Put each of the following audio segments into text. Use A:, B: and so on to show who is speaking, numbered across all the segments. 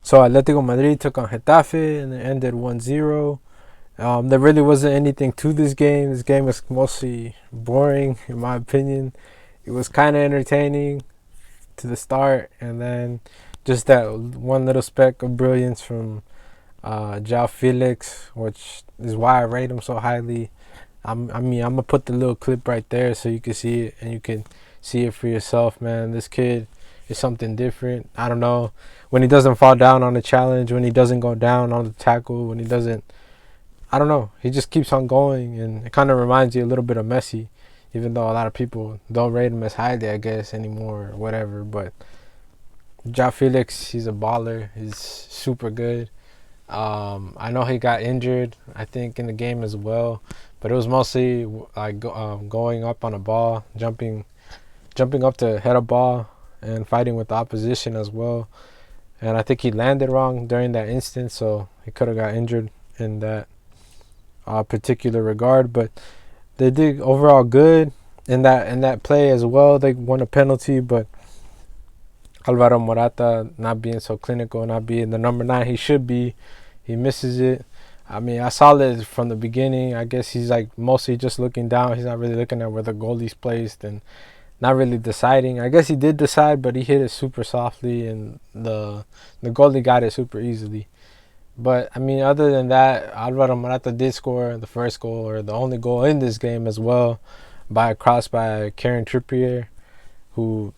A: So Atletico Madrid took on Getafe and it ended 1-0. There really wasn't anything to this game. This game was mostly boring, in my opinion. It was kind of entertaining to the start, and then just that one little speck of brilliance from Joao Felix, which is why I rate him so highly. I'm gonna put the little clip right there so you can see it and you can see it for yourself, man. This kid is something different. I don't know, when he doesn't fall down on the challenge, when he doesn't go down on the tackle, when he doesn't, I don't know, he just keeps on going, and it kind of reminds you a little bit of Messi, even though a lot of people don't rate him as highly, I guess, anymore or whatever. But Joao Felix, he's a baller. He's super good. I know he got injured, I think, in the game as well, but it was mostly like going up on a ball, jumping up to head a ball, and fighting with the opposition as well. And I think he landed wrong during that instance, so he could have got injured in that particular regard. But they did overall good in that play as well. They won a penalty, but Alvaro Morata not being so clinical, not being the number 9 he should be, he misses it. I mean, I saw it from the beginning. I guess he's like mostly just looking down. He's not really looking at where the goalie's placed and not really deciding. I guess he did decide, but he hit it super softly, and the goalie got it super easily. But I mean, other than that, Alvaro Morata did score the first goal, or the only goal in this game as well, by a cross by Kieran Trippier, who,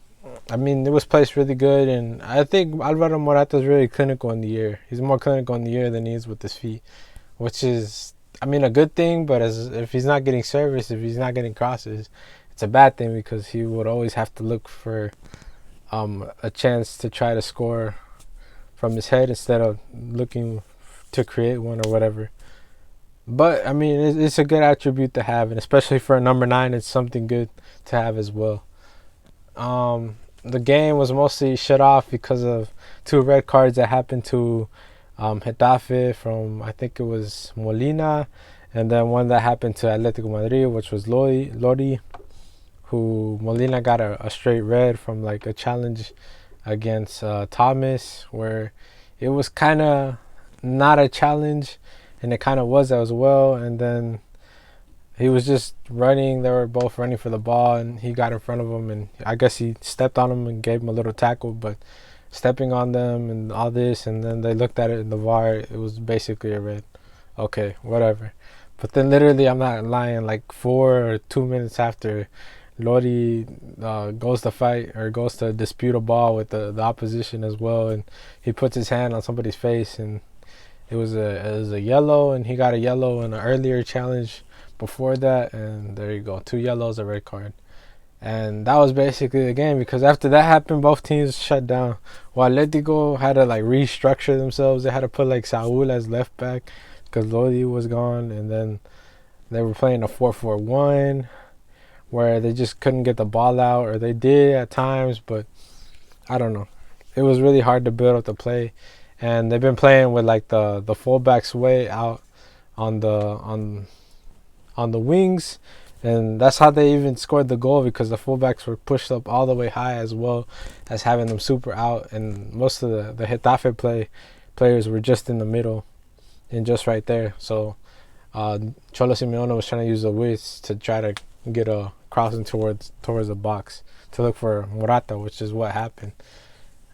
A: I mean, it was placed really good, and I think Alvaro Morata is really clinical in the air. He's more clinical in the air than he is with his feet, which is, I mean, a good thing. But if he's not getting service, if he's not getting crosses, it's a bad thing, because he would always have to look for a chance to try to score from his head instead of looking to create one or whatever. But I mean, it's a good attribute to have, and especially for a number 9, it's something good to have as well. The game was mostly shut off because of 2 red cards that happened to Getafe from, I think it was Molina, and then one that happened to Atletico Madrid, which was Lodi, who Molina got a straight red from like a challenge against Thomas, where it was kind of not a challenge, and it kind of was as well. And then he was just running. They were both running for the ball, and he got in front of him, and I guess he stepped on him and gave him a little tackle. But stepping on them and all this, and then they looked at it in the VAR, it was basically a red. Okay, whatever. But then literally, I'm not lying, like 4 or 2 minutes after, Lodi goes to fight, or goes to dispute a ball with the opposition as well, and he puts his hand on somebody's face, and it was a yellow, and he got a yellow in an earlier challenge before that, and there you go, 2 yellows, a red card. And that was basically the game, because after that happened, both teams shut down. While Atletico had to like restructure themselves, they had to put like Saul as left back because Lodi was gone, and then they were playing a 4-4-1 where they just couldn't get the ball out, or they did at times, but I don't know. It was really hard to build up the play, and they've been playing with like the fullbacks way out on the wings, and that's how they even scored the goal, because the fullbacks were pushed up all the way high, as well as having them super out, and most of the Getafe players were just in the middle and just right there. So Cholo Simeone was trying to use the width to try to get a crossing towards the box to look for Morata, which is what happened.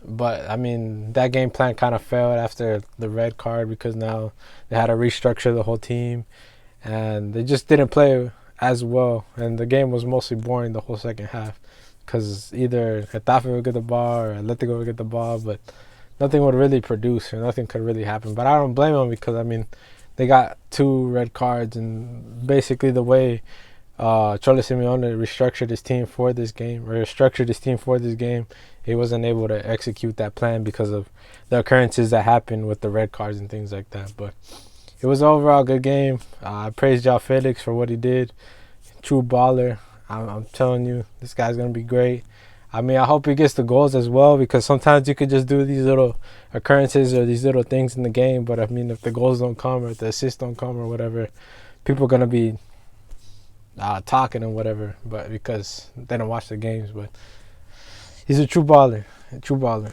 A: But I mean, that game plan kind of failed after the red card, because now they had to restructure the whole team, and they just didn't play as well. And the game was mostly boring the whole second half, because either Getafe would get the ball or Atletico would get the ball, but nothing would really produce, or nothing could really happen. But I don't blame them, because I mean, they got 2 red cards, and basically the way Cholo Simeone restructured his team for this game, he wasn't able to execute that plan because of the occurrences that happened with the red cards and things like that. But it was overall a good game. I praise Joao Felix for what he did. True baller. I'm telling you, this guy's going to be great. I mean, I hope he gets the goals as well, because sometimes you could just do these little occurrences or these little things in the game. But I mean, if the goals don't come, or if the assists don't come, or whatever, people are going to be talking and whatever, but because they don't watch the games. But He's a true baller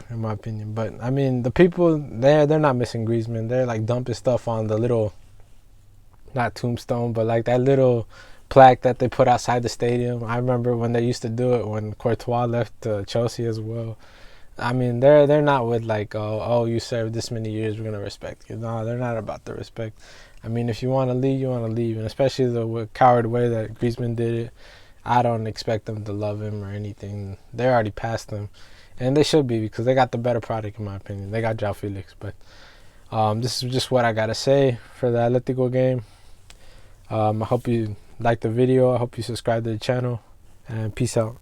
A: in my opinion. But I mean, the people they're not missing Griezmann. They're like dumping stuff on the little, not tombstone, but like that little plaque that they put outside the stadium. I remember when they used to do it when Courtois left Chelsea as well. I mean, they're not with like, oh, you served this many years, we're gonna respect you. No, they're not about the respect. I mean, if you want to leave, you want to leave, and especially the coward way that Griezmann did it, I don't expect them to love him or anything. They're already past him, and they should be because they got the better product in my opinion. They got Joao Felix, but this is just what I gotta say for the Atletico game. I hope you like the video. I hope you subscribe to the channel, and peace out.